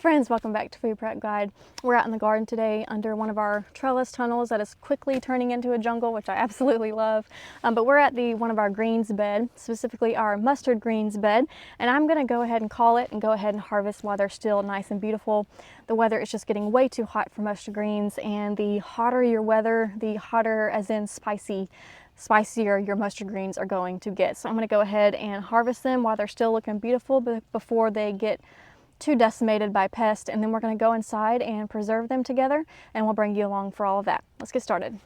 friends, welcome back to Food Prep Guide. We're out in the garden today under one of our trellis tunnels that is quickly turning into a jungle, which I absolutely love. But we're at one of our greens bed, specifically our mustard greens bed, and I'm going to go ahead and call it and go ahead and harvest while they're still nice and beautiful. The weather is just getting way too hot for mustard greens, and the hotter your weather, the hotter as in spicier your mustard greens are going to get. So I'm going to go ahead and harvest them while they're still looking beautiful before they get too decimated by pests, and then we're going to go inside and preserve them together, and we'll bring you along for all of that. Let's get started.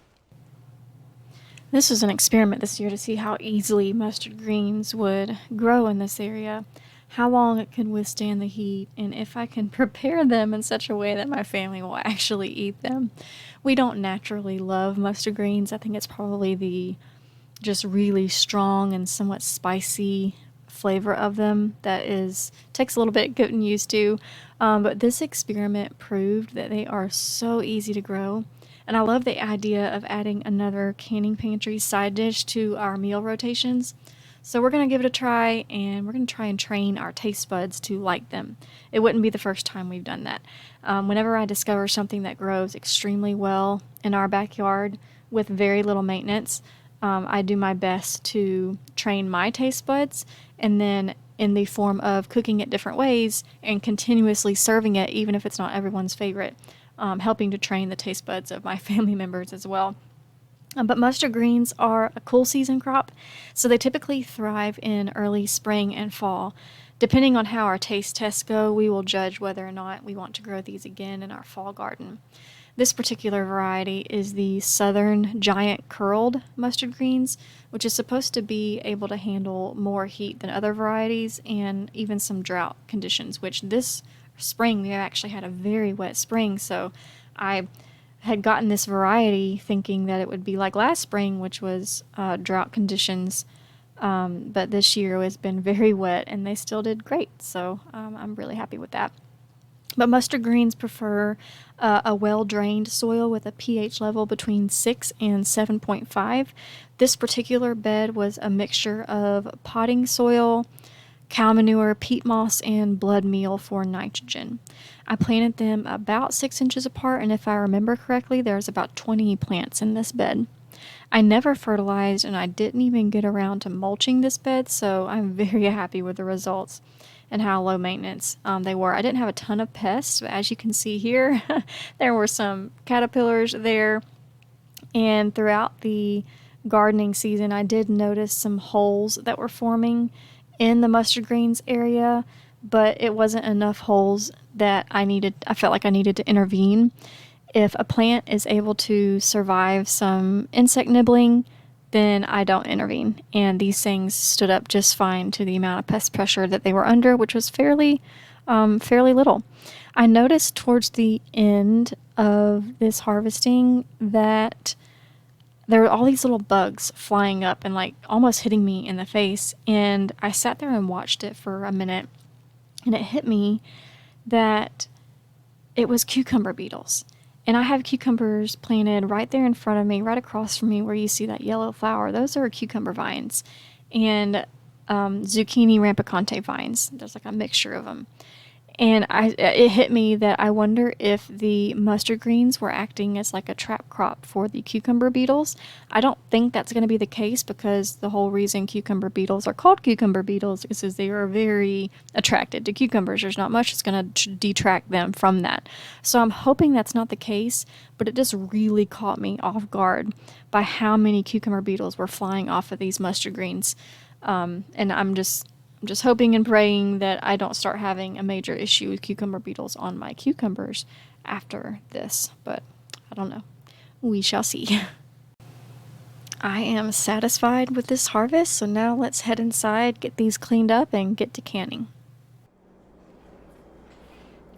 This was an experiment this year to see how easily mustard greens would grow in this area, how long it could withstand the heat, and if I can prepare them in such a way that my family will actually eat them. We don't naturally love mustard greens. I think it's probably the just really strong and somewhat spicy flavor of them that takes a little bit getting used to, but this experiment proved that they are so easy to grow, and I love the idea of adding another canning pantry side dish to our meal rotations. So we're going to give it a try, and we're going to try and train our taste buds to like them. It wouldn't be the first time we've done that. Whenever I discover something that grows extremely well in our backyard with very little maintenance, I do my best to train my taste buds, and then in the form of cooking it different ways and continuously serving it, even if it's not everyone's favorite, helping to train the taste buds of my family members as well. But mustard greens are a cool season crop, so they typically thrive in early spring and fall. Depending on how our taste tests go, we will judge whether or not we want to grow these again in our fall garden. This particular variety is the Southern Giant Curled Mustard Greens, which is supposed to be able to handle more heat than other varieties and even some drought conditions, which this spring we actually had a very wet spring, so I had gotten this variety thinking that it would be like last spring, which was drought conditions, but this year has been very wet and they still did great, so I'm really happy with that. But mustard greens prefer a well-drained soil with a pH level between 6 and 7.5. This particular bed was a mixture of potting soil, cow manure, peat moss, and blood meal for nitrogen. I planted them about 6 inches apart, and if I remember correctly, there's about 20 plants in this bed. I never fertilized, and I didn't even get around to mulching this bed, so I'm very happy with the results and how low maintenance they were. I didn't have a ton of pests, but as you can see here, there were some caterpillars there, and throughout the gardening season, I did notice some holes that were forming in the mustard greens area, but it wasn't enough holes that I felt like I needed to intervene. If a plant is able to survive some insect nibbling, then I don't intervene, and these things stood up just fine to the amount of pest pressure that they were under, which was fairly little. I noticed towards the end of this harvesting that there were all these little bugs flying up and like almost hitting me in the face, and I sat there and watched it for a minute, and it hit me that it was cucumber beetles. And I have cucumbers planted right there in front of me, right across from me where you see that yellow flower. Those are cucumber vines. And zucchini rampicante vines. There's like a mixture of them. And it hit me that I wonder if the mustard greens were acting as like a trap crop for the cucumber beetles. I don't think that's going to be the case, because the whole reason cucumber beetles are called cucumber beetles is because they are very attracted to cucumbers. There's not much that's going to detract them from that. So I'm hoping that's not the case, but it just really caught me off guard by how many cucumber beetles were flying off of these mustard greens. And I'm just hoping and praying that I don't start having a major issue with cucumber beetles on my cucumbers after this, but I don't know. We shall see. I am satisfied with this harvest, so now let's head inside, get these cleaned up, and get to canning.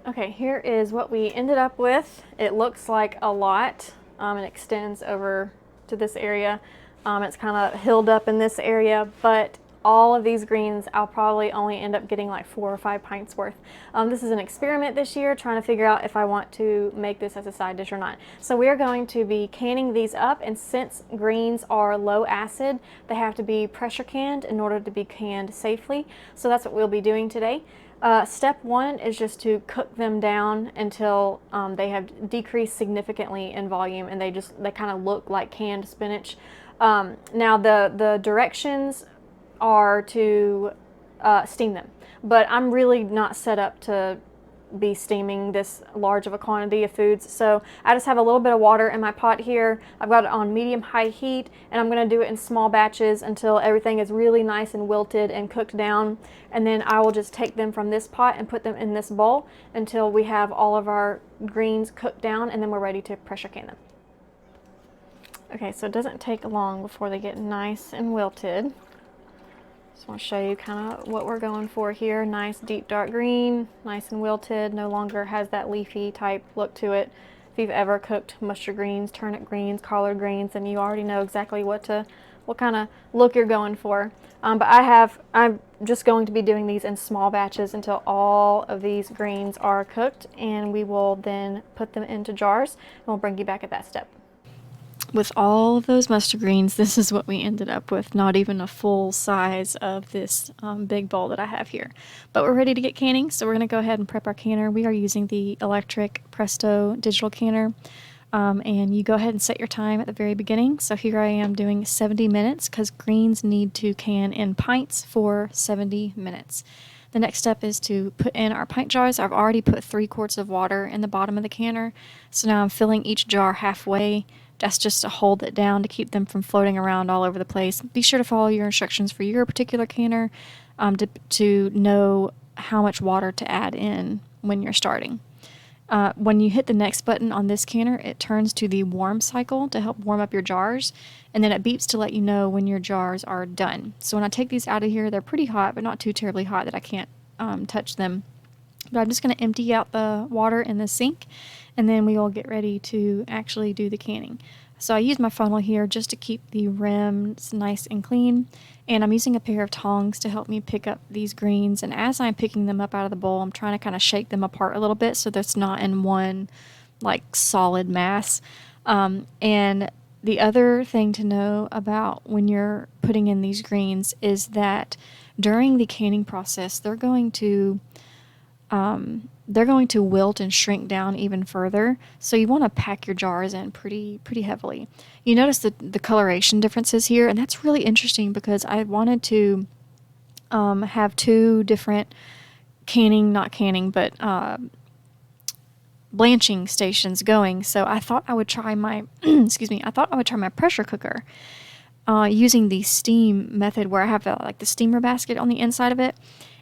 Okay, here is what we ended up with. It looks like a lot. It extends over to this area. It's kind of hilled up in this area, but all of these greens, I'll probably only end up getting like 4 or 5 pints worth. This is an experiment this year, trying to figure out if I want to make this as a side dish or not. So we are going to be canning these up, and since greens are low acid, they have to be pressure canned in order to be canned safely. So that's what we'll be doing today. Step one is just to cook them down until they have decreased significantly in volume and they kind of look like canned spinach. Now the directions are to steam them, but I'm really not set up to be steaming this large of a quantity of foods. So I just have a little bit of water in my pot here. I've got it on medium-high heat, and I'm going to do it in small batches until everything is really nice and wilted and cooked down. And then I will just take them from this pot and put them in this bowl until we have all of our greens cooked down, and then we're ready to pressure can them. Okay, so it doesn't take long before they get nice and wilted. Just want to show you kind of what we're going for here. Nice deep dark green, nice and wilted, no longer has that leafy type look to it. If you've ever cooked mustard greens, turnip greens, collard greens, then you already know exactly what kind of look you're going for. But I'm just going to be doing these in small batches until all of these greens are cooked, and we will then put them into jars, and we'll bring you back at that step. With all of those mustard greens, this is what we ended up with, not even a full size of this big bowl that I have here. But we're ready to get canning, so we're going to go ahead and prep our canner. We are using the electric Presto digital canner, and you go ahead and set your time at the very beginning. So here I am doing 70 minutes because greens need to can in pints for 70 minutes. The next step is to put in our pint jars. I've already put 3 quarts of water in the bottom of the canner, so now I'm filling each jar halfway. That's just to hold it down to keep them from floating around all over the place. Be sure to follow your instructions for your particular canner to know how much water to add in when you're starting. When you hit the next button on this canner, it turns to the warm cycle to help warm up your jars, and then it beeps to let you know when your jars are done. So when I take these out of here, they're pretty hot, but not too terribly hot that I can't touch them. But I'm just going to empty out the water in the sink, and then we will get ready to actually do the canning. So I use my funnel here just to keep the rims nice and clean, and I'm using a pair of tongs to help me pick up these greens. And as I'm picking them up out of the bowl, I'm trying to kind of shake them apart a little bit so that's not in one like solid mass. And the other thing to know about when you're putting in these greens is that during the canning process, they're going to wilt and shrink down even further, so you want to pack your jars in pretty heavily. You notice the coloration differences here, and that's really interesting because I wanted to have 2 different blanching stations going. So I thought I would try my my pressure cooker using the steam method, where I have the steamer basket on the inside of it.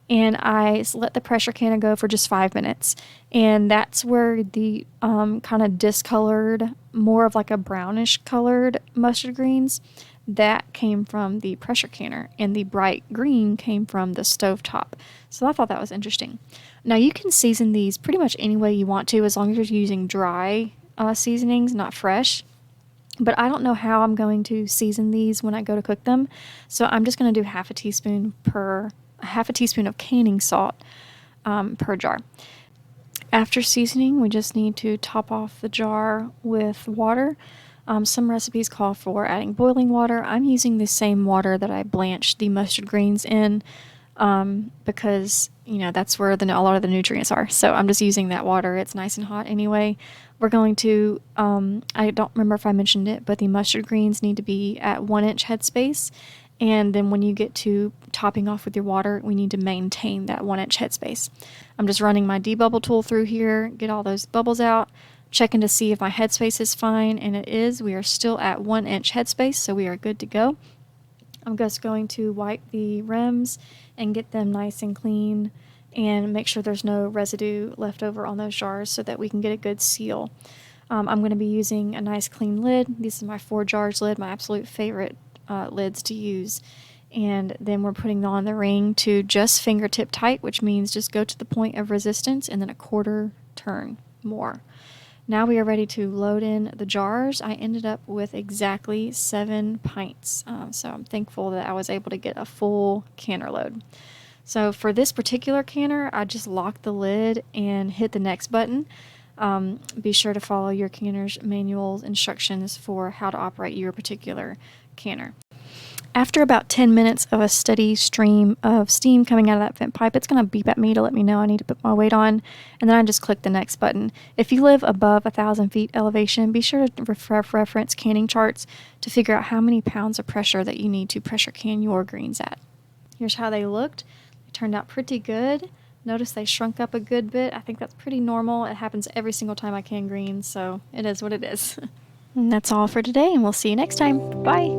And I let the pressure canner go for just 5 minutes. And that's where the kind of discolored, more of like a brownish colored mustard greens, that came from the pressure canner. And the bright green came from the stovetop. So I thought that was interesting. Now you can season these pretty much any way you want to, as long as you're using dry seasonings, not fresh. But I don't know how I'm going to season these when I go to cook them. So I'm just going to do half a teaspoon of canning salt per jar. After seasoning, we just need to top off the jar with water. Some recipes call for adding boiling water. I'm using the same water that I blanched the mustard greens in because that's where a lot of the nutrients are. So I'm just using that water. It's nice and hot anyway. We're going to, I don't remember if I mentioned it, but the mustard greens need to be at 1-inch headspace. And then when you get to topping off with your water, we need to maintain that 1-inch headspace. I'm just running my debubble tool through here, get all those bubbles out, checking to see if my headspace is fine, and it is. We are still at 1-inch headspace, so we are good to go. I'm just going to wipe the rims and get them nice and clean and make sure there's no residue left over on those jars so that we can get a good seal. I'm going to be using a nice clean lid. This is my 4 jars lid, my absolute favorite lids to use. And then we're putting on the ring to just fingertip tight, which means just go to the point of resistance and then a 1/4 turn more. Now we are ready to load in the jars. I ended up with exactly 7 pints, so I'm thankful that I was able to get a full canner load. So for this particular canner, I just locked the lid and hit the next button. Be sure to follow your canner's manual instructions for how to operate your particular canner. After about 10 minutes of a steady stream of steam coming out of that vent pipe, it's going to beep at me to let me know I need to put my weight on, and then I just click the next button. If you live above 1,000 feet elevation, be sure to reference canning charts to figure out how many pounds of pressure that you need to pressure can your greens at. Here's how they looked. They turned out pretty good. Notice they shrunk up a good bit. I think that's pretty normal. It happens every single time I can greens, so it is what it is. And that's all for today, and we'll see you next time. Bye!